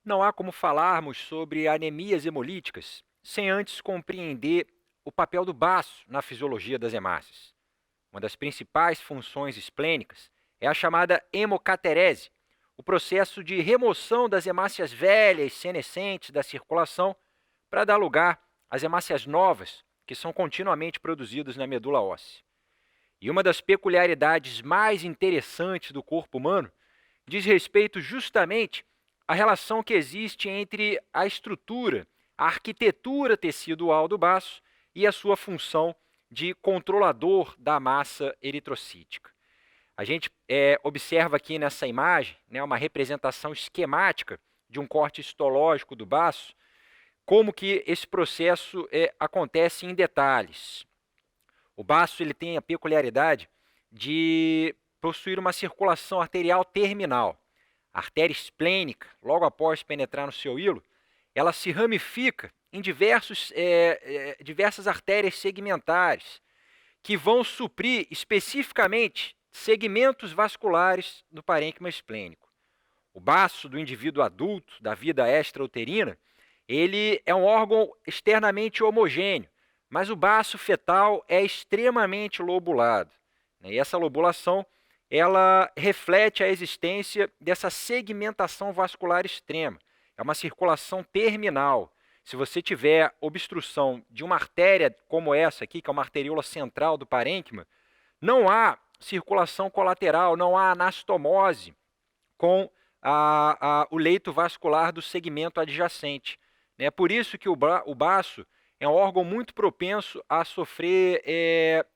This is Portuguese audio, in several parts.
Não há como falarmos sobre anemias hemolíticas sem antes compreender o papel do baço na fisiologia das hemácias. Uma das principais funções esplênicas é a chamada hemocaterese, o processo de remoção das hemácias velhas senescentes da circulação para dar lugar às hemácias novas que são continuamente produzidas na medula óssea. E uma das peculiaridades mais interessantes do corpo humano diz respeito justamente à relação que existe entre a estrutura, a arquitetura tecidual do baço e a sua função de controlador da massa eritrocítica. A gente observa aqui nessa imagem, né, uma representação esquemática de um corte histológico do baço, como que esse processo acontece em detalhes. O baço ele tem a peculiaridade de possuir uma circulação arterial terminal. A artéria esplênica, logo após penetrar no seu hilo, ela se ramifica em diversas artérias segmentares, que vão suprir especificamente segmentos vasculares do parênquima esplênico. O baço do indivíduo adulto, da vida extrauterina, ele é um órgão externamente homogêneo, mas o baço fetal é extremamente lobulado. E essa lobulação ela reflete a existência dessa segmentação vascular extrema. É uma circulação terminal. Se você tiver obstrução de uma artéria como essa aqui, que é uma arteríola central do parênquima, não há circulação colateral, não há anastomose com o leito vascular do segmento adjacente. É por isso que o baço é um órgão muito propenso a sofrer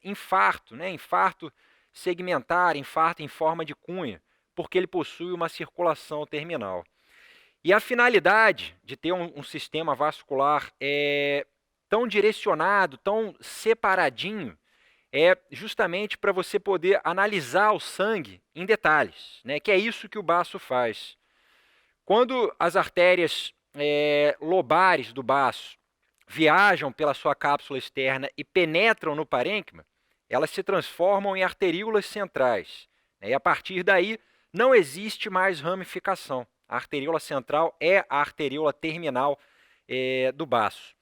infarto, infarto segmentar, infarto em forma de cunha, porque ele possui uma circulação terminal. E a finalidade de ter um sistema vascular tão direcionado, tão separadinho, é justamente para você poder analisar o sangue em detalhes, que é isso que o baço faz. Quando as artérias lobares do baço viajam pela sua cápsula externa e penetram no parênquima, elas se transformam em arteríolas centrais. E a partir daí não existe mais ramificação. A arteríola central é a arteríola terminal do baço.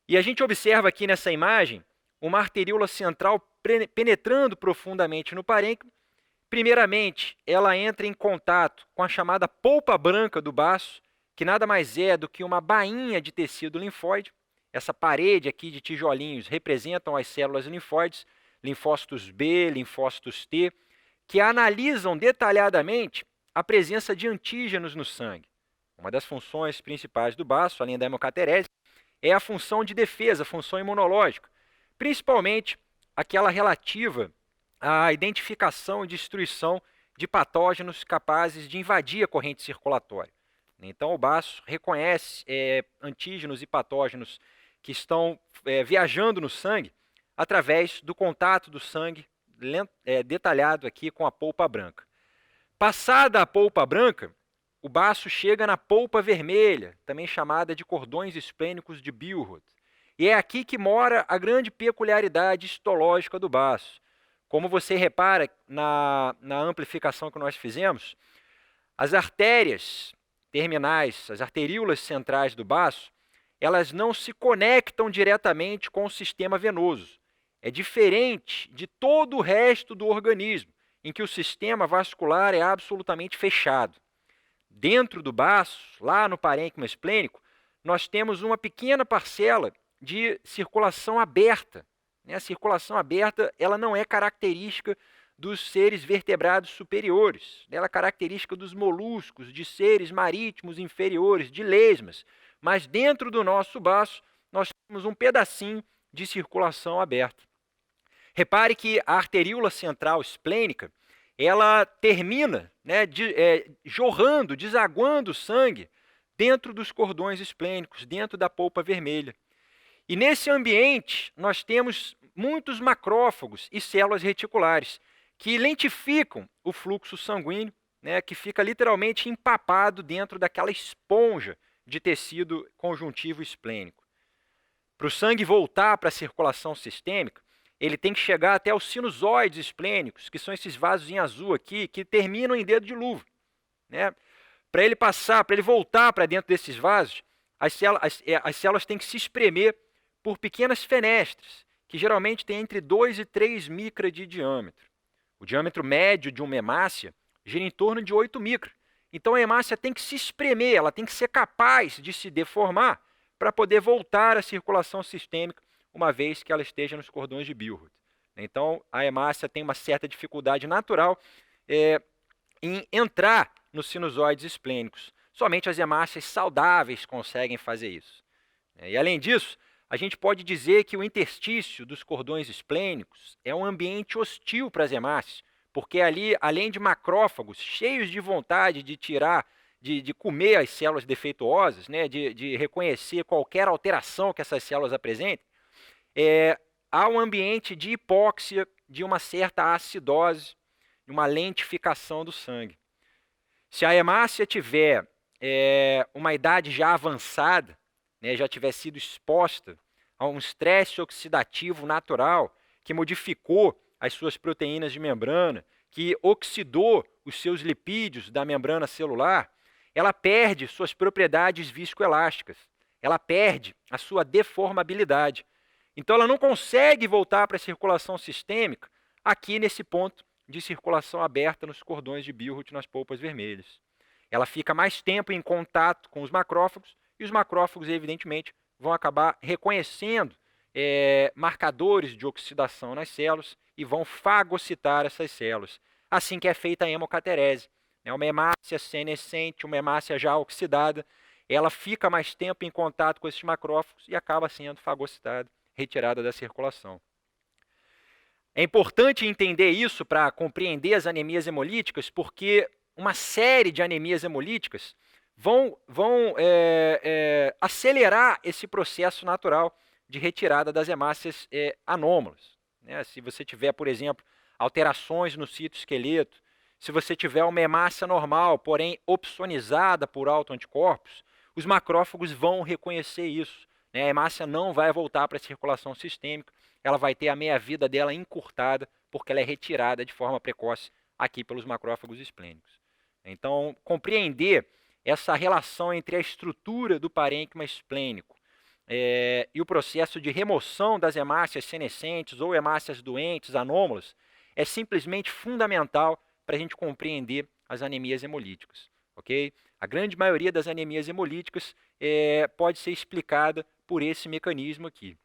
E a gente observa aqui nessa imagem uma arteríola central penetrando profundamente no parênquima. Primeiramente, ela entra em contato com a chamada polpa branca do baço, que nada mais é do que uma bainha de tecido linfóide. Essa parede aqui de tijolinhos representam as células linfóides, linfócitos B, linfócitos T, que analisam detalhadamente a presença de antígenos no sangue. Uma das funções principais do baço, além da hemocaterese, é a função de defesa, a função imunológica, principalmente aquela relativa à identificação e destruição de patógenos capazes de invadir a corrente circulatória. Então, o baço reconhece antígenos e patógenos que estão viajando no sangue através do contato do sangue detalhado aqui com a polpa branca. Passada a polpa branca, o baço chega na polpa vermelha, também chamada de cordões esplênicos de Billroth. E é aqui que mora a grande peculiaridade histológica do baço. Como você repara na amplificação que nós fizemos, as artérias terminais, as arteríolas centrais do baço, elas não se conectam diretamente com o sistema venoso. É diferente de todo o resto do organismo, em que o sistema vascular é absolutamente fechado. Dentro do baço, lá no parênquima esplênico, nós temos uma pequena parcela de circulação aberta. A circulação aberta ela não é característica dos seres vertebrados superiores, ela é característica dos moluscos, de seres marítimos inferiores, de lesmas. Mas dentro do nosso baço, nós temos um pedacinho de circulação aberta. Repare que a arteríola central esplênica, ela termina jorrando, desaguando sangue dentro dos cordões esplênicos, dentro da polpa vermelha. E nesse ambiente, nós temos muitos macrófagos e células reticulares que lentificam o fluxo sanguíneo, que fica literalmente empapado dentro daquela esponja de tecido conjuntivo esplênico. Para o sangue voltar para a circulação sistêmica, ele tem que chegar até os sinusoides esplênicos, que são esses vasos em azul aqui, que terminam em dedo de luva. para ele passar, para ele voltar para dentro desses vasos, as células têm que se espremer por pequenas fenestras, que geralmente têm entre 2 e 3 micras de diâmetro. O diâmetro médio de uma hemácia gira em torno de 8 micras. Então a hemácia tem que se espremer, ela tem que ser capaz de se deformar para poder voltar à circulação sistêmica, uma vez que ela esteja nos cordões de Billroth. Então a hemácia tem uma certa dificuldade natural em entrar nos sinusoides esplênicos. Somente as hemácias saudáveis conseguem fazer isso. E além disso, a gente pode dizer que o interstício dos cordões esplênicos é um ambiente hostil para as hemácias, porque ali, além de macrófagos cheios de vontade de tirar, de comer as células defeituosas, né, de reconhecer qualquer alteração que essas células apresentem, há um ambiente de hipóxia, de uma certa acidose, de uma lentificação do sangue. Se a hemácia tiver uma idade já avançada, né, já tiver sido exposta a um estresse oxidativo natural que modificou as suas proteínas de membrana, que oxidou os seus lipídios da membrana celular, ela perde suas propriedades viscoelásticas, ela perde a sua deformabilidade. Então ela não consegue voltar para a circulação sistêmica aqui nesse ponto de circulação aberta nos cordões de Billroth nas polpas vermelhas. Ela fica mais tempo em contato com os macrófagos e os macrófagos, evidentemente, vão acabar reconhecendo marcadores de oxidação nas células e vão fagocitar essas células. Assim que é feita a hemocaterese. Uma hemácia senescente, uma hemácia já oxidada, ela fica mais tempo em contato com esses macrófagos e acaba sendo fagocitada, retirada da circulação. É importante entender isso para compreender as anemias hemolíticas, porque uma série de anemias hemolíticas vão acelerar esse processo natural de retirada das hemácias anômalas. Né? Se você tiver, por exemplo, alterações no citoesqueleto, se você tiver uma hemácia normal, porém opsonizada por autoanticorpos, os macrófagos vão reconhecer isso. Né? A hemácia não vai voltar para a circulação sistêmica, ela vai ter a meia-vida dela encurtada, porque ela é retirada de forma precoce aqui pelos macrófagos esplênicos. Então, compreender essa relação entre a estrutura do parênquima esplênico e o processo de remoção das hemácias senescentes ou hemácias doentes, anômalas, é simplesmente fundamental para a gente compreender as anemias hemolíticas. Okay? A grande maioria das anemias hemolíticas pode ser explicada por esse mecanismo aqui.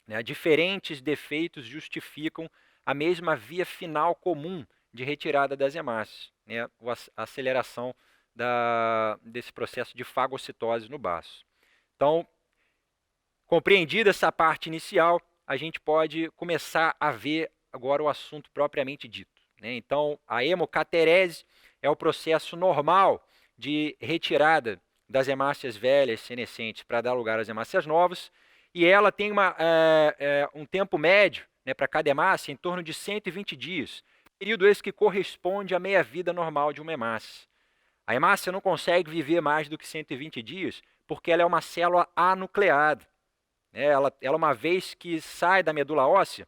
Né? Diferentes defeitos justificam a mesma via final comum de retirada das hemácias, né? A aceleração desse processo de fagocitose no baço. Então, compreendida essa parte inicial, a gente pode começar a ver agora o assunto propriamente dito. Né? Então, a hemocaterese é o processo normal de retirada das hemácias velhas senescentes para dar lugar às hemácias novas, e ela tem um tempo médio, né, para cada hemácia em torno de 120 dias, período esse que corresponde à meia-vida normal de uma hemácia. A hemácia não consegue viver mais do que 120 dias porque ela é uma célula anucleada. Ela, uma vez que sai da medula óssea,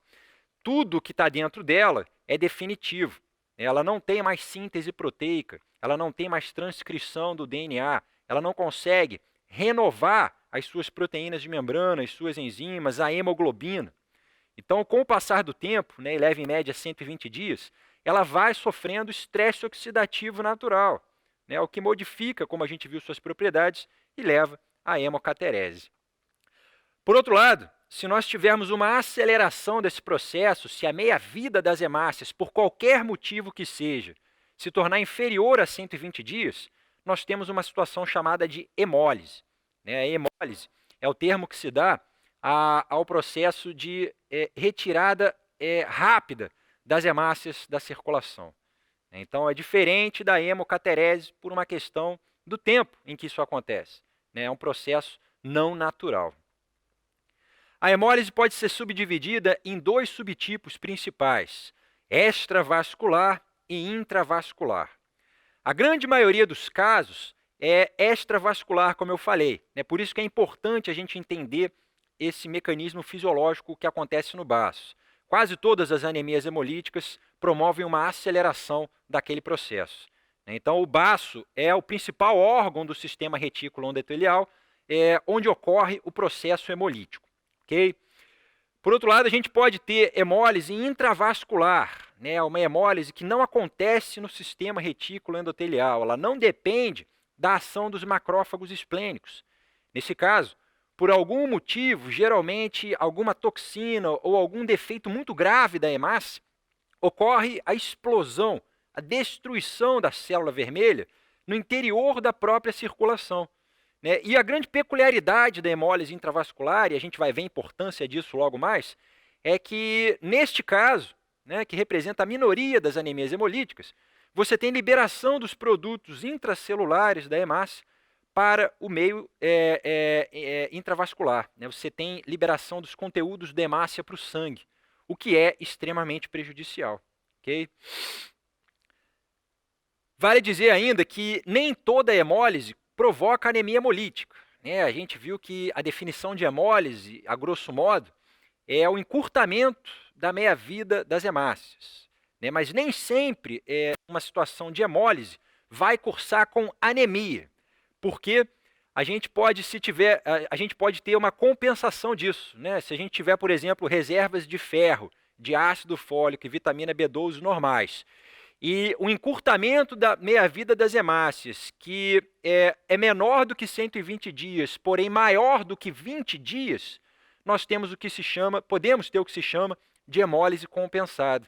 tudo que está dentro dela é definitivo. Ela não tem mais síntese proteica, ela não tem mais transcrição do DNA, ela não consegue renovar as suas proteínas de membrana, as suas enzimas, a hemoglobina. Então, com o passar do tempo, né, e leva em média 120 dias, ela vai sofrendo estresse oxidativo natural, né, o que modifica, como a gente viu, suas propriedades e leva à hemocaterese. Por outro lado, se nós tivermos uma aceleração desse processo, se a meia-vida das hemácias, por qualquer motivo que seja, se tornar inferior a 120 dias, nós temos uma situação chamada de hemólise. Né? A hemólise é o termo que se dá ao processo de retirada rápida das hemácias da circulação. Então, é diferente da hemocaterese por uma questão do tempo em que isso acontece. Né? É um processo não natural. A hemólise pode ser subdividida em dois subtipos principais, extravascular e intravascular. A grande maioria dos casos é extravascular, como eu falei. Né? Por isso que é importante a gente entender esse mecanismo fisiológico que acontece no baço. Quase todas as anemias hemolíticas promovem uma aceleração daquele processo. Então, o baço é o principal órgão do sistema retículo endotelial, onde ocorre o processo hemolítico. Okay? Por outro lado, a gente pode ter hemólise intravascular, né? Uma hemólise que não acontece no sistema retículo endotelial, ela não depende da ação dos macrófagos esplênicos. Nesse caso, por algum motivo, geralmente alguma toxina ou algum defeito muito grave da hemácia, ocorre a explosão, a destruição da célula vermelha no interior da própria circulação. Né? E a grande peculiaridade da hemólise intravascular, e a gente vai ver a importância disso logo mais, é que, neste caso, né, que representa a minoria das anemias hemolíticas, você tem liberação dos produtos intracelulares da hemácia para o meio intravascular. Né? Você tem liberação dos conteúdos da hemácia para o sangue, o que é extremamente prejudicial. Okay? Vale dizer ainda que nem toda hemólise provoca anemia hemolítica. Né? A gente viu que a definição de hemólise, a grosso modo, é o encurtamento da meia-vida das hemácias. Né? Mas nem sempre uma situação de hemólise vai cursar com anemia, porque a gente pode, a gente pode ter uma compensação disso. Né? Se a gente tiver, por exemplo, reservas de ferro, de ácido fólico e vitamina B12 normais, e o encurtamento da meia-vida das hemácias, que é menor do que 120 dias, porém maior do que 20 dias, nós temos o que se chama, podemos ter o que se chama de hemólise compensada.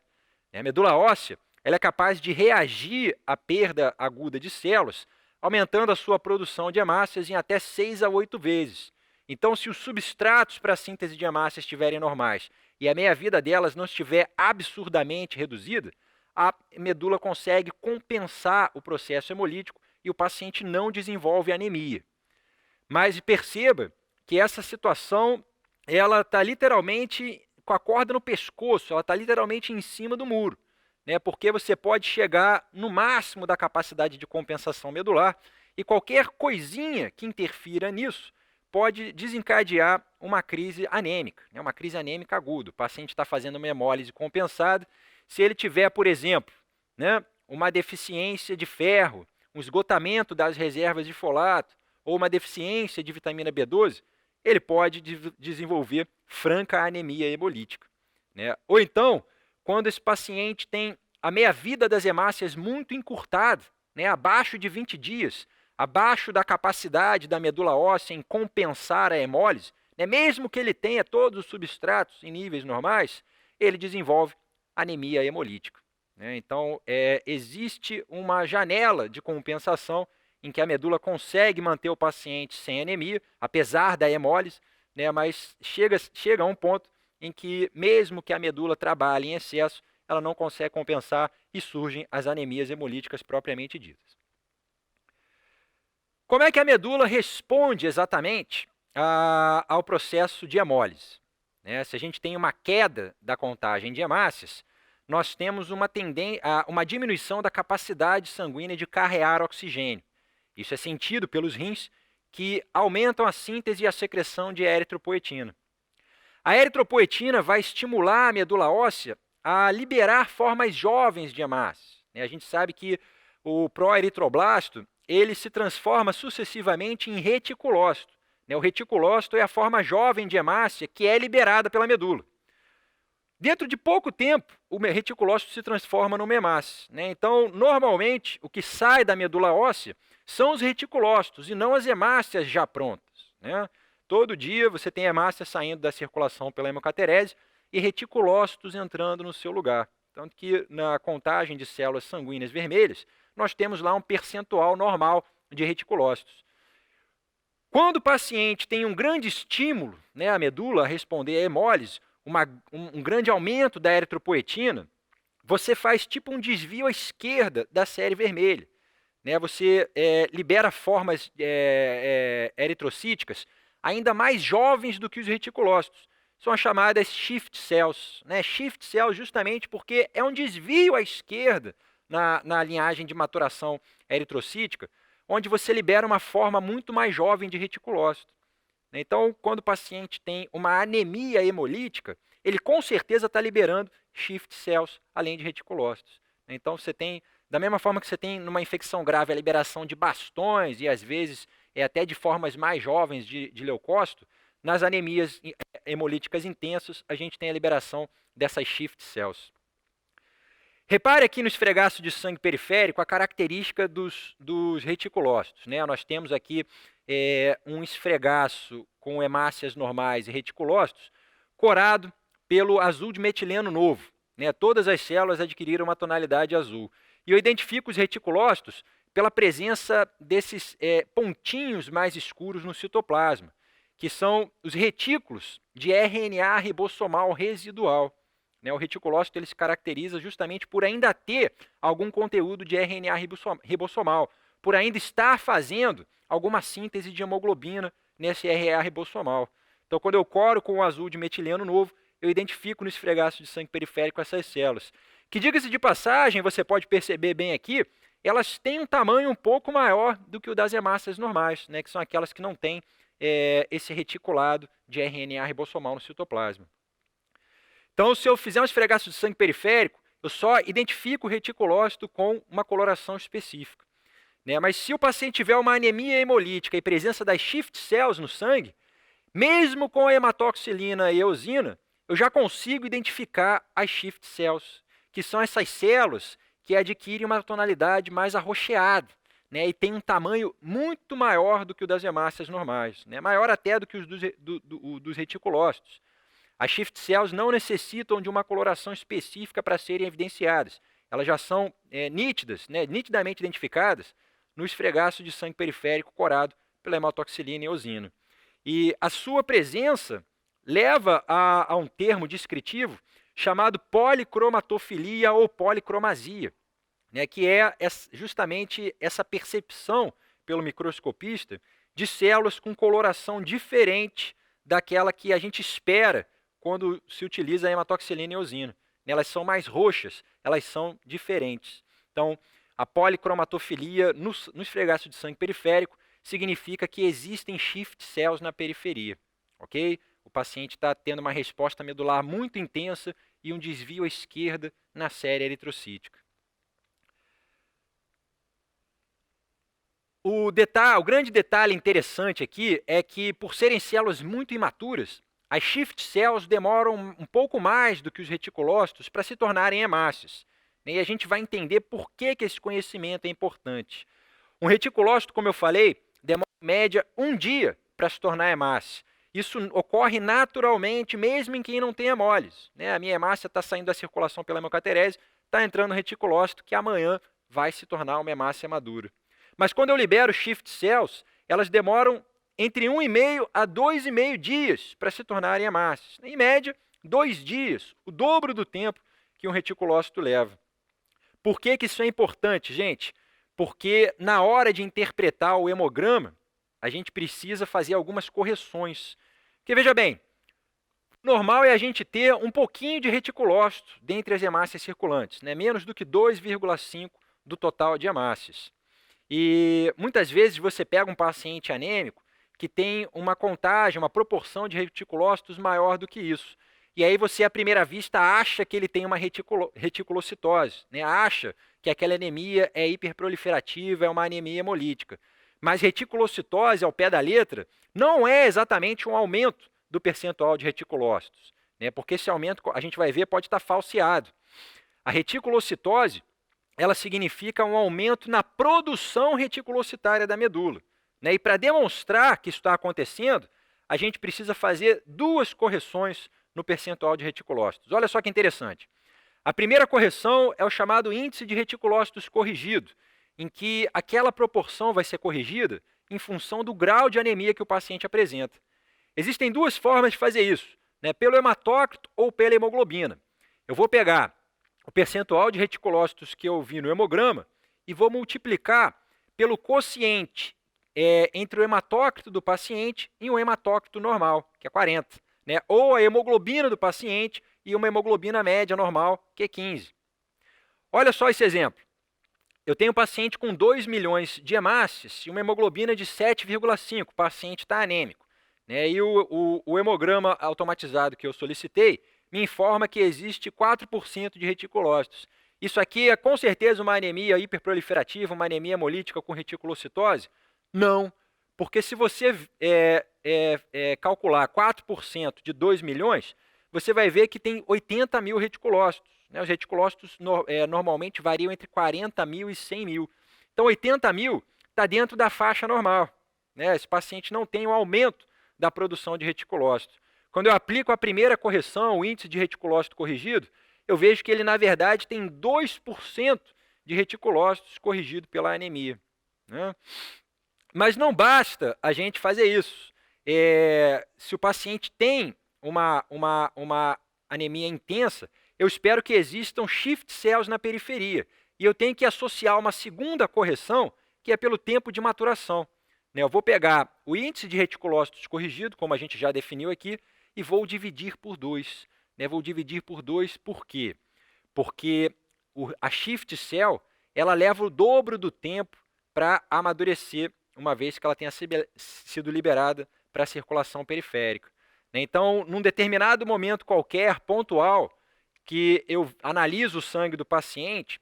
A medula óssea ela é capaz de reagir à perda aguda de células, aumentando a sua produção de hemácias em até 6 a 8 vezes. Então, se os substratos para a síntese de hemácias estiverem normais e a meia-vida delas não estiver absurdamente reduzida, a medula consegue compensar o processo hemolítico e o paciente não desenvolve anemia. Mas perceba que essa situação ela está literalmente com a corda no pescoço, ela está literalmente em cima do muro, né? Porque você pode chegar no máximo da capacidade de compensação medular e qualquer coisinha que interfira nisso pode desencadear uma crise anêmica, né? Uma crise anêmica aguda. O paciente está fazendo uma hemólise compensada. Se ele tiver, por exemplo, né, uma deficiência de ferro, um esgotamento das reservas de folato ou uma deficiência de vitamina B12, ele pode desenvolver franca anemia hemolítica. Né? Ou então, quando esse paciente tem a meia-vida das hemácias muito encurtada, né, abaixo de 20 dias, abaixo da capacidade da medula óssea em compensar a hemólise, né, mesmo que ele tenha todos os substratos em níveis normais, ele desenvolve anemia hemolítica. Né? Então, existe uma janela de compensação em que a medula consegue manter o paciente sem anemia, apesar da hemólise, né? Mas chega a um ponto em que, mesmo que a medula trabalhe em excesso, ela não consegue compensar e surgem as anemias hemolíticas propriamente ditas. Como é que a medula responde exatamente ao processo de hemólise? Né? Se a gente tem uma queda da contagem de hemácias, nós temos uma diminuição da capacidade sanguínea de carrear oxigênio. Isso é sentido pelos rins, que aumentam a síntese e a secreção de eritropoetina. A eritropoetina vai estimular a medula óssea a liberar formas jovens de hemácias. A gente sabe que o proeritroblasto ele se transforma sucessivamente em reticulócito. O reticulócito é a forma jovem de hemácia que é liberada pela medula. Dentro de pouco tempo, o reticulócito se transforma numa hemácia. Então, normalmente, o que sai da medula óssea são os reticulócitos e não as hemácias já prontas. Todo dia você tem hemácia saindo da circulação pela hemocaterese e reticulócitos entrando no seu lugar. Tanto que na contagem de células sanguíneas vermelhas, nós temos lá um percentual normal de reticulócitos. Quando o paciente tem um grande estímulo, a medula a responder à hemólise, um grande aumento da eritropoetina, você faz tipo um desvio à esquerda da série vermelha. Você libera formas eritrocíticas ainda mais jovens do que os reticulócitos. São as chamadas shift cells. Shift cells justamente porque é um desvio à esquerda na linhagem de maturação eritrocítica, onde você libera uma forma muito mais jovem de reticulócito. Então, quando o paciente tem uma anemia hemolítica, ele com certeza está liberando shift cells, além de reticulócitos. Então, você tem Da mesma forma que você tem numa infecção grave a liberação de bastões e às vezes até de formas mais jovens de leucócito, nas anemias hemolíticas intensas a gente tem a liberação dessas shift cells. Repare aqui no esfregaço de sangue periférico a característica dos reticulócitos, né? Nós temos aqui um esfregaço com hemácias normais e reticulócitos corado pelo azul de metileno novo, né? Todas as células adquiriram uma tonalidade azul. E eu identifico os reticulócitos pela presença desses pontinhos mais escuros no citoplasma, que são os retículos de RNA ribossomal residual. O reticulócito ele se caracteriza justamente por ainda ter algum conteúdo de RNA ribossomal, por ainda estar fazendo alguma síntese de hemoglobina nesse RNA ribossomal. Então, quando eu coro com o azul de metileno novo, eu identifico no esfregaço de sangue periférico essas células. Que, diga-se de passagem, você pode perceber bem aqui, elas têm um tamanho um pouco maior do que o das hemácias normais, né, que são aquelas que não têm esse reticulado de RNA ribossomal no citoplasma. Então, se eu fizer um esfregaço de sangue periférico, eu só identifico o reticulócito com uma coloração específica. Né? Mas se o paciente tiver uma anemia hemolítica e presença das shift cells no sangue, mesmo com a hematoxilina e eosina, eu já consigo identificar as shift cells, que são essas células que adquirem uma tonalidade mais arroxeada, né? E tem um tamanho muito maior do que o das hemácias normais, né? Maior até do que os dos reticulócitos. As shift cells não necessitam de uma coloração específica para serem evidenciadas. Elas já são nítidas, né, nitidamente identificadas no esfregaço de sangue periférico corado pela hematoxilina e eosina. E a sua presença leva a um termo descritivo chamado policromatofilia ou policromasia, né, que é justamente essa percepção pelo microscopista de células com coloração diferente daquela que a gente espera quando se utiliza a hematoxilina e eosina. Elas são mais roxas, elas são diferentes. Então, a policromatofilia no esfregaço de sangue periférico significa que existem shift cells na periferia. Ok? O paciente está tendo uma resposta medular muito intensa e um desvio à esquerda na série eritrocítica. O grande detalhe interessante aqui é que, por serem células muito imaturas, as shift cells demoram um pouco mais do que os reticulócitos para se tornarem hemácias. E a gente vai entender por que esse conhecimento é importante. Um reticulócito, como eu falei, demora em média 1 dia para se tornar hemácia. Isso ocorre naturalmente, mesmo em quem não tem hemólise. A minha hemácia está saindo da circulação pela hemocaterese, está entrando no reticulócito, que amanhã vai se tornar uma hemácia madura. Mas quando eu libero shift cells, elas demoram entre 1,5 a 2,5 dias para se tornarem hemácias. Em média, 2 dias, o dobro do tempo que um reticulócito leva. Por que isso é importante, gente? Porque na hora de interpretar o hemograma, a gente precisa fazer algumas correções. Porque veja bem, normal é a gente ter um pouquinho de reticulócito dentre as hemácias circulantes, né? Menos do que 2,5 do total de hemácias. E muitas vezes você pega um paciente anêmico que tem uma contagem, uma proporção de reticulócitos maior do que isso. E aí você, à primeira vista, acha que ele tem uma reticulocitose, né? Acha que aquela anemia é hiperproliferativa, é uma anemia hemolítica. Mas reticulocitose, ao pé da letra, não é exatamente um aumento do percentual de reticulócitos, né? Porque esse aumento, a gente vai ver, pode estar falseado. A reticulocitose, ela significa um aumento na produção reticulocitária da medula, né? E para demonstrar que isso está acontecendo, a gente precisa fazer 2 correções no percentual de reticulócitos. Olha só que interessante. A primeira correção é o chamado índice de reticulócitos corrigido, em que aquela proporção vai ser corrigida em função do grau de anemia que o paciente apresenta. Existem 2 formas de fazer isso, né? Pelo hematócrito ou pela hemoglobina. Eu vou pegar o percentual de reticulócitos que eu vi no hemograma e vou multiplicar pelo quociente entre o hematócrito do paciente e um hematócrito normal, que é 40. Né? Ou a hemoglobina do paciente e uma hemoglobina média normal, que é 15. Olha só esse exemplo. Eu tenho um paciente com 2 milhões de hemácias e uma hemoglobina de 7,5. O paciente está anêmico. Né? E o hemograma automatizado que eu solicitei me informa que existe 4% de reticulócitos. Isso aqui é com certeza uma anemia hiperproliferativa, uma anemia hemolítica com reticulocitose? Não, porque se você calcular 4% de 2 milhões, você vai ver que tem 80 mil reticulócitos. Né? Os reticulócitos normalmente variam entre 40 mil e 100 mil. Então, 80 mil está dentro da faixa normal. Né? Esse paciente não tem um aumento da produção de reticulócitos. Quando eu aplico a primeira correção, o índice de reticulócito corrigido, eu vejo que ele, na verdade, tem 2% de reticulócitos corrigido pela anemia. Né? Mas não basta a gente fazer isso. Se o paciente tem uma anemia intensa, eu espero que existam shift cells na periferia. E eu tenho que associar uma segunda correção, que é pelo tempo de maturação. Né? Eu vou pegar o índice de reticulócitos corrigido, como a gente já definiu aqui, e vou dividir por 2. Né? Vou dividir por 2 por quê? Porque a shift cell ela leva o dobro do tempo para amadurecer, uma vez que ela tenha sido liberada para a circulação periférica. Então, num determinado momento qualquer, pontual, que eu analiso o sangue do paciente,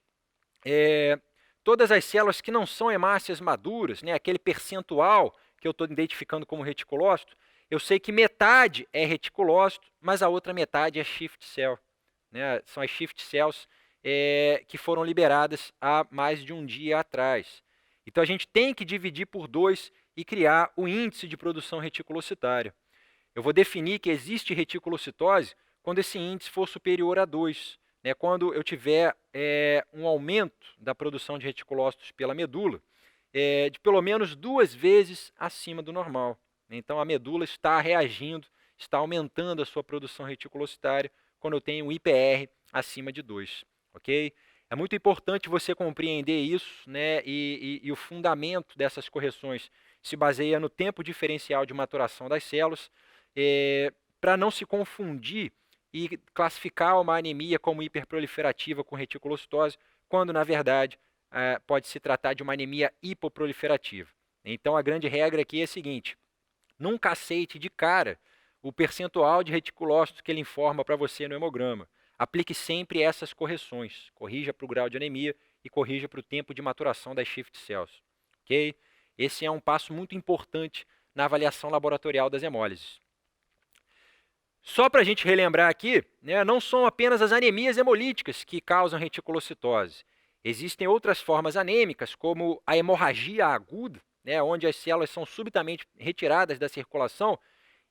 todas as células que não são hemácias maduras, né, aquele percentual que eu estou identificando como reticulócito, eu sei que metade é reticulócito, mas a outra metade é shift cell. Né? São as shift cells que foram liberadas há mais de um dia atrás. Então, a gente tem que dividir por 2 e criar o índice de produção reticulocitária. Eu vou definir que existe reticulocitose quando esse índice for superior a 2. Né? Quando eu tiver um aumento da produção de reticulócitos pela medula de pelo menos 2 vezes acima do normal. Então, a medula está reagindo, está aumentando a sua produção reticulocitária quando eu tenho um IPR acima de 2. Ok? É muito importante você compreender isso, né? E o fundamento dessas correções se baseia no tempo diferencial de maturação das células, para não se confundir e classificar uma anemia como hiperproliferativa com reticulocitose, quando, na verdade, pode se tratar de uma anemia hipoproliferativa. Então, a grande regra aqui é a seguinte: nunca aceite de cara o percentual de reticulócitos que ele informa para você no hemograma. Aplique sempre essas correções. Corrija para o grau de anemia e corrija para o tempo de maturação das shift cells. Ok? Esse é um passo muito importante na avaliação laboratorial das hemólises. Só para a gente relembrar aqui, né, não são apenas as anemias hemolíticas que causam reticulocitose. Existem outras formas anêmicas, como a hemorragia aguda, né, onde as células são subitamente retiradas da circulação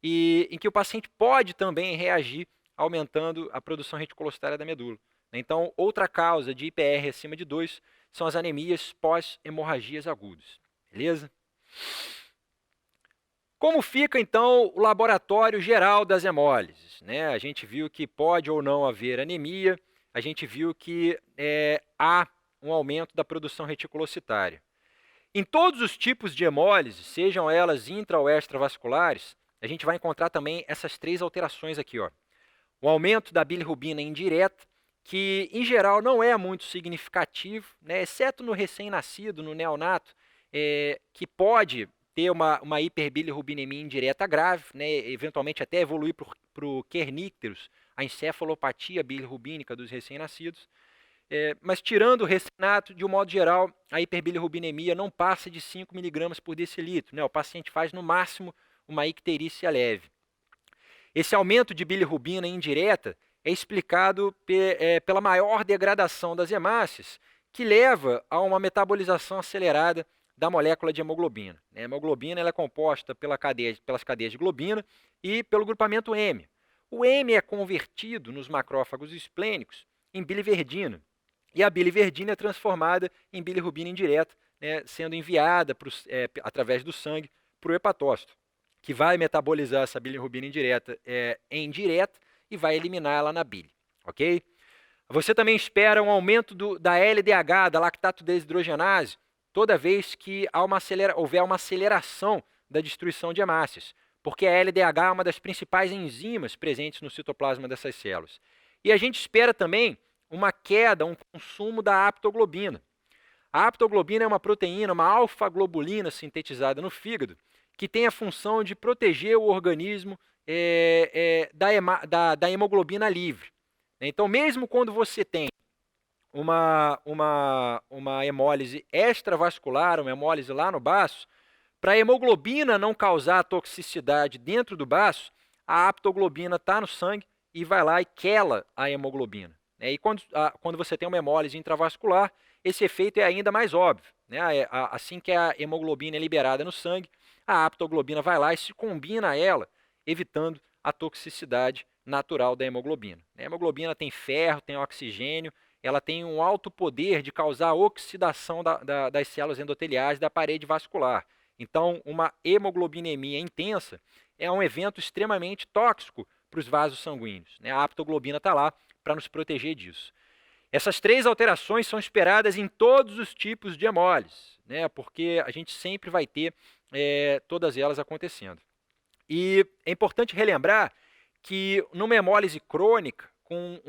e em que o paciente pode também reagir aumentando a produção reticulocitária da medula. Então, outra causa de IPR acima de 2 são as anemias pós-hemorragias agudas. Beleza? Como fica, então, o laboratório geral das hemólises? Né? A gente viu que pode ou não haver anemia, a gente viu que há um aumento da produção reticulocitária. Em todos os tipos de hemólise, sejam elas intra ou extravasculares, a gente vai encontrar também essas 3 alterações aqui. Ó. O aumento da bilirrubina indireta, que em geral não é muito significativo, né, exceto no recém-nascido, no neonato, que pode ter uma hiperbilirrubinemia indireta grave, né, eventualmente até evoluir para o kernícteros, a encefalopatia bilirrubínica dos recém-nascidos. Mas tirando o recém-nato, de um modo geral, a hiperbilirrubinemia não passa de 5 mg por decilitro. Né? O paciente faz no máximo uma icterícia leve. Esse aumento de bilirrubina indireta é explicado pela maior degradação das hemácias, que leva a uma metabolização acelerada da molécula de hemoglobina. A hemoglobina ela é composta pelas cadeias de globina e pelo grupamento M. O M é convertido nos macrófagos esplênicos em biliverdina, e a biliverdina é transformada em bilirrubina indireta, né, sendo enviada através do sangue para o hepatócito, que vai metabolizar essa bilirrubina indireta em direta e vai eliminar ela na bile. Ok? Você também espera um aumento da LDH, da lactato desidrogenase, toda vez que houver uma aceleração da destruição de hemácias, porque a LDH é uma das principais enzimas presentes no citoplasma dessas células. E a gente espera também uma queda, um consumo da aptoglobina. A aptoglobina é uma proteína, uma alfa-globulina sintetizada no fígado, que tem a função de proteger o organismo da hemoglobina livre. Então, mesmo quando você tem uma hemólise extravascular, uma hemólise lá no baço, para a hemoglobina não causar toxicidade dentro do baço, a aptoglobina está no sangue e vai lá e quela a hemoglobina. E quando você tem uma hemólise intravascular, esse efeito é ainda mais óbvio. Assim que a hemoglobina é liberada no sangue, a aptoglobina vai lá e se combina a ela, evitando a toxicidade natural da hemoglobina. A hemoglobina tem ferro, tem oxigênio, ela tem um alto poder de causar oxidação das células endoteliais da parede vascular. Então, uma hemoglobinemia intensa é um evento extremamente tóxico para os vasos sanguíneos. A aptoglobina está lá para nos proteger disso. Essas 3 alterações são esperadas em todos os tipos de hemólises, porque a gente sempre vai ter todas elas acontecendo. E é importante relembrar que numa hemólise crônica, com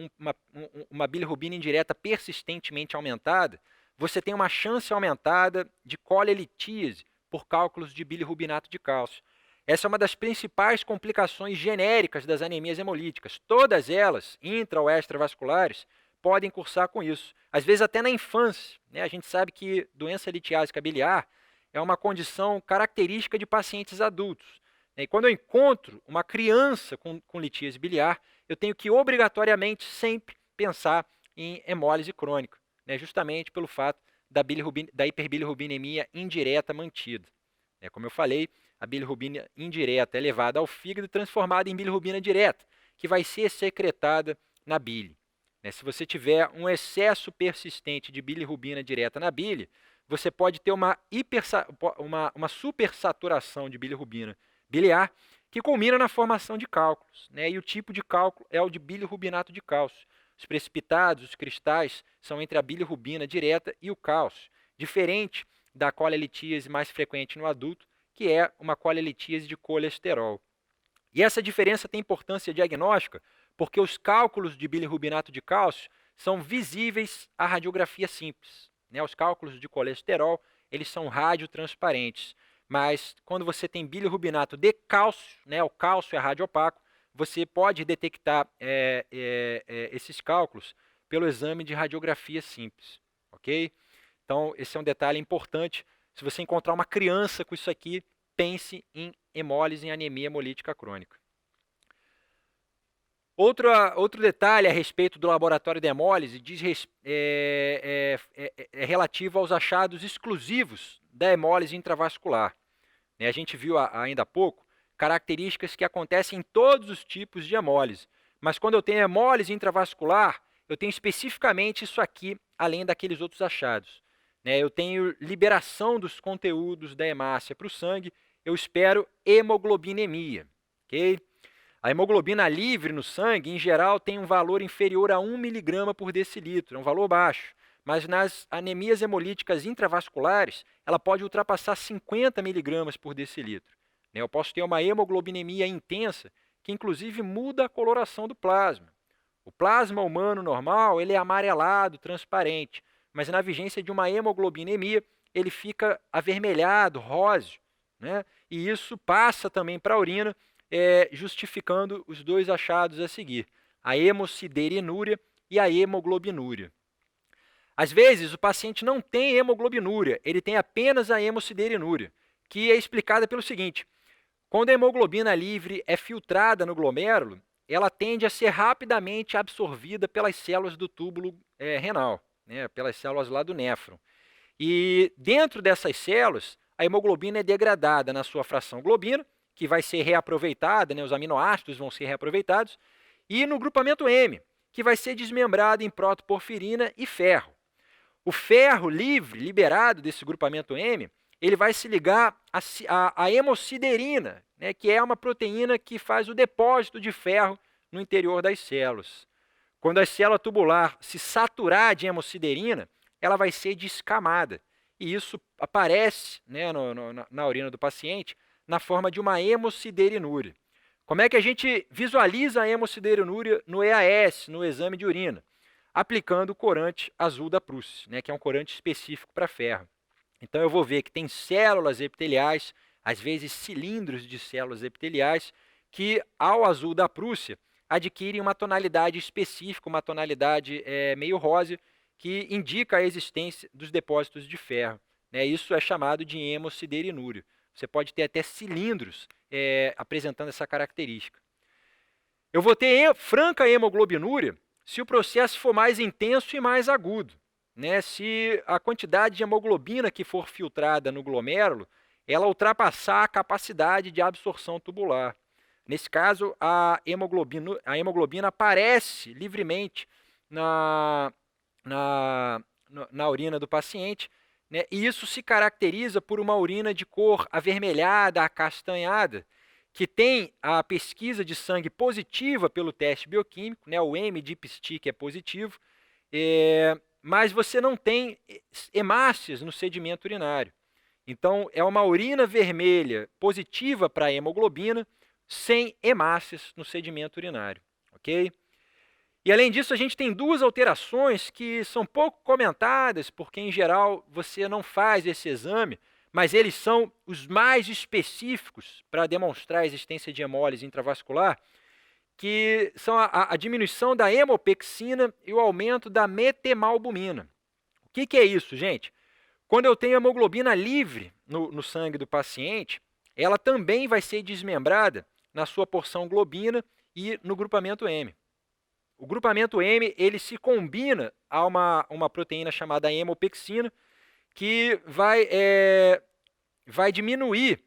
uma bilirrubina indireta persistentemente aumentada, você tem uma chance aumentada de colelitíase por cálculos de bilirrubinato de cálcio. Essa é uma das principais complicações genéricas das anemias hemolíticas. Todas elas, intra ou extravasculares, podem cursar com isso. Às vezes até na infância. A gente sabe que doença litiásica biliar é uma condição característica de pacientes adultos. E quando eu encontro uma criança com litíase biliar, eu tenho que obrigatoriamente sempre pensar em hemólise crônica, justamente pelo fato da hiperbilirrubinemia indireta mantida. Como eu falei, a bilirrubina indireta é levada ao fígado e transformada em bilirrubina direta, que vai ser secretada na bile. Se você tiver um excesso persistente de bilirrubina direta na bile, você pode ter uma supersaturação de bilirrubina biliar, que culmina na formação de cálculos. E o tipo de cálculo é o de bilirrubinato de cálcio. Os precipitados, os cristais, são entre a bilirrubina direta e o cálcio, diferente da colelitíase mais frequente no adulto, que é uma colelitíase de colesterol. E essa diferença tem importância diagnóstica porque os cálculos de bilirrubinato de cálcio são visíveis à radiografia simples. Os cálculos de colesterol, eles são radiotransparentes. Mas quando você tem bilirrubinato de cálcio, o cálcio é radiopaco, você pode detectar esses cálculos pelo exame de radiografia simples, ok? Então, esse é um detalhe importante. Se você encontrar uma criança com isso aqui, pense em hemólise em anemia hemolítica crônica. Outro detalhe a respeito do laboratório de hemólise é relativo aos achados exclusivos da hemólise intravascular. A gente viu ainda há pouco características que acontecem em todos os tipos de hemólise, mas quando eu tenho hemólise intravascular, eu tenho especificamente isso aqui, além daqueles outros achados. Eu tenho liberação dos conteúdos da hemácia para o sangue, eu espero hemoglobinemia, ok? A hemoglobina livre no sangue, em geral, tem um valor inferior a 1 mg por decilitro, é um valor baixo. Mas nas anemias hemolíticas intravasculares, ela pode ultrapassar 50 mg por decilitro. Eu posso ter uma hemoglobinemia intensa, que inclusive muda a coloração do plasma. O plasma humano normal ele é amarelado, transparente, mas na vigência de uma hemoglobinemia, ele fica avermelhado, róseo. E isso passa também para a urina, justificando os 2 achados a seguir, a hemosiderinúria e a hemoglobinúria. Às vezes, o paciente não tem hemoglobinúria, ele tem apenas a hemosiderinúria, que é explicada pelo seguinte: quando a hemoglobina livre é filtrada no glomérulo, ela tende a ser rapidamente absorvida pelas células do túbulo renal, pelas células lá do néfron. E dentro dessas células, a hemoglobina é degradada na sua fração globina, que vai ser reaproveitada, os aminoácidos vão ser reaproveitados, e no grupamento M, que vai ser desmembrado em protoporfirina e ferro. O ferro livre, liberado desse grupamento M, ele vai se ligar à hemosiderina, que é uma proteína que faz o depósito de ferro no interior das células. Quando a célula tubular se saturar de hemosiderina, ela vai ser descamada. E isso aparece na urina do paciente na forma de uma hemosiderinúria. Como é que a gente visualiza a hemosiderinúria no EAS, no exame de urina? Aplicando o corante azul da Prússia, que é um corante específico para ferro. Então eu vou ver que tem células epiteliais, às vezes cilindros de células epiteliais, que ao azul da Prússia adquirem uma tonalidade específica, uma tonalidade meio rosa, que indica a existência dos depósitos de ferro. Né? Isso é chamado de hemosiderinúria. Você pode ter até cilindros apresentando essa característica. Eu vou ter franca hemoglobinúria se o processo for mais intenso e mais agudo. Né? Se a quantidade de hemoglobina que for filtrada no glomérulo, ela ultrapassar a capacidade de absorção tubular. Nesse caso, a hemoglobina aparece livremente na urina do paciente, né? E isso se caracteriza por uma urina de cor avermelhada, acastanhada, que tem a pesquisa de sangue positiva pelo teste bioquímico, né? O M-dipstick é positivo, mas você não tem hemácias no sedimento urinário. Então, é uma urina vermelha positiva para a hemoglobina, sem hemácias no sedimento urinário, ok? E além disso, a gente tem duas alterações que são pouco comentadas, porque em geral você não faz esse exame, mas eles são os mais específicos para demonstrar a existência de hemólise intravascular, que são a diminuição da hemopexina e o aumento da metemalbumina. O que é isso, gente? Quando eu tenho hemoglobina livre no sangue do paciente, ela também vai ser desmembrada na sua porção globina e no grupamento M. O grupamento M ele se combina a uma proteína chamada hemopexina, que vai diminuir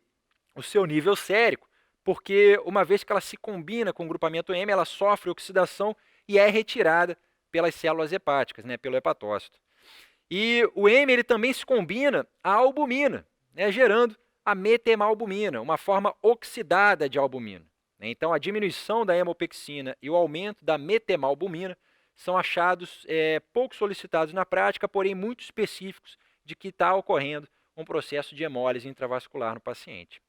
o seu nível sérico, porque uma vez que ela se combina com o grupamento M, ela sofre oxidação e é retirada pelas células hepáticas, né, pelo hepatócito. E o M ele também se combina à albumina, né, gerando a metemalbumina, uma forma oxidada de albumina. Então, a diminuição da hemopexina e o aumento da metemalbumina são achados pouco solicitados na prática, porém muito específicos de que está ocorrendo um processo de hemólise intravascular no paciente.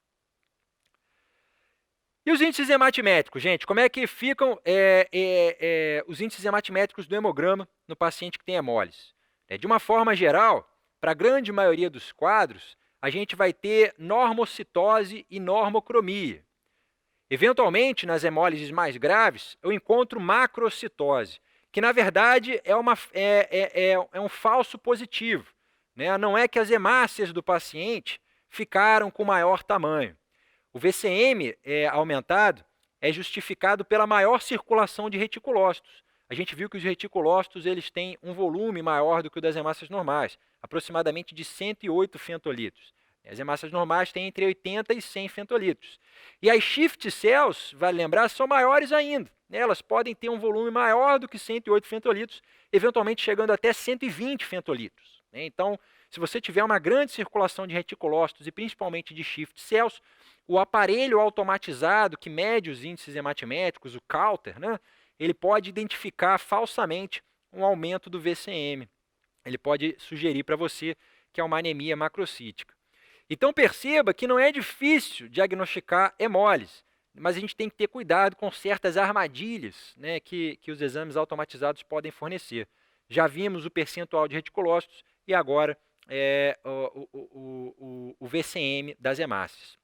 E os índices hematimétricos, gente? Como é que ficam os índices hematimétricos do hemograma no paciente que tem hemólise? De uma forma geral, para a grande maioria dos quadros, a gente vai ter normocitose e normocromia. Eventualmente, nas hemólises mais graves, eu encontro macrocitose, que na verdade é um falso positivo. Né? Não é que as hemácias do paciente ficaram com maior tamanho. O VCM aumentado é justificado pela maior circulação de reticulócitos. A gente viu que os reticulócitos eles têm um volume maior do que o das hemácias normais, aproximadamente de 108 fentolitros. As hemácias normais têm entre 80 e 100 fentolitros. E as shift cells, vale lembrar, são maiores ainda. Né? Elas podem ter um volume maior do que 108 fentolitros, eventualmente chegando até 120 fentolitros. Né? Então, se você tiver uma grande circulação de reticulócitos e principalmente de shift cells, o aparelho automatizado que mede os índices hematimétricos, o Counter, né? Ele pode identificar falsamente um aumento do VCM. Ele pode sugerir para você que é uma anemia macrocítica. Então perceba que não é difícil diagnosticar hemólise, mas a gente tem que ter cuidado com certas armadilhas, né, que os exames automatizados podem fornecer. Já vimos o percentual de reticulócitos e agora o VCM das hemácias.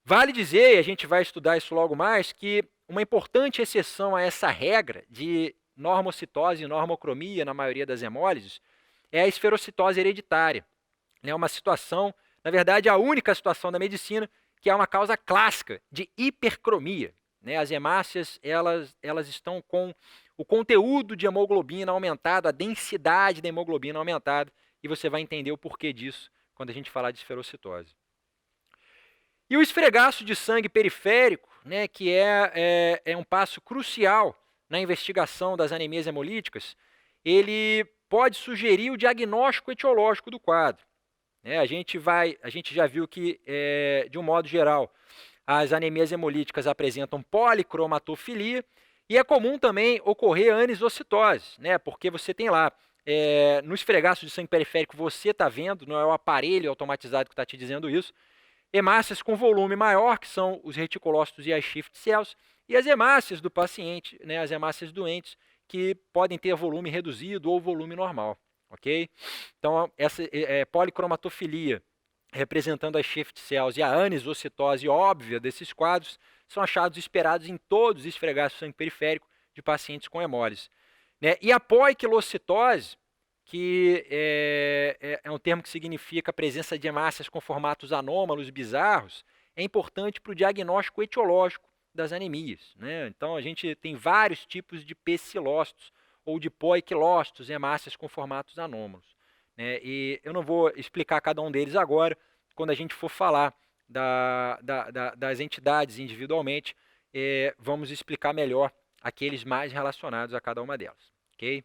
Vale dizer, e a gente vai estudar isso logo mais, que uma importante exceção a essa regra de normocitose e normocromia na maioria das hemólises é a esferocitose hereditária. É uma situação, na verdade, a única situação da medicina que é uma causa clássica de hipercromia. Né? As hemácias elas estão com o conteúdo de hemoglobina aumentado, a densidade da hemoglobina aumentada, e você vai entender o porquê disso quando a gente falar de esferocitose. E o esfregaço de sangue periférico, né, que é um passo crucial na investigação das anemias hemolíticas, ele pode sugerir o diagnóstico etiológico do quadro. A gente já viu que, de um modo geral, as anemias hemolíticas apresentam policromatofilia e é comum também ocorrer anisocitose, né, porque você tem lá, no esfregaço de sangue periférico, você está vendo, não é o aparelho automatizado que está te dizendo isso, hemácias com volume maior, que são os reticulócitos e as shift cells, e as hemácias do paciente, né, as hemácias doentes, que podem ter volume reduzido ou volume normal. Okay? Então, essa policromatofilia, representando as shift cells, e a anisocitose óbvia desses quadros, são achados esperados em todos os esfregaços de sangue periférico de pacientes com hemólise. né? E a poiquilocitose, que é um termo que significa a presença de hemácias com formatos anômalos, bizarros, é importante para o diagnóstico etiológico das anemias, né? Então, a gente tem vários tipos de pecilócitos ou de poiquilócitos, hemácias com formatos anômalos, né? E eu não vou explicar cada um deles agora. Quando a gente for falar das entidades individualmente, vamos explicar melhor aqueles mais relacionados a cada uma delas, ok?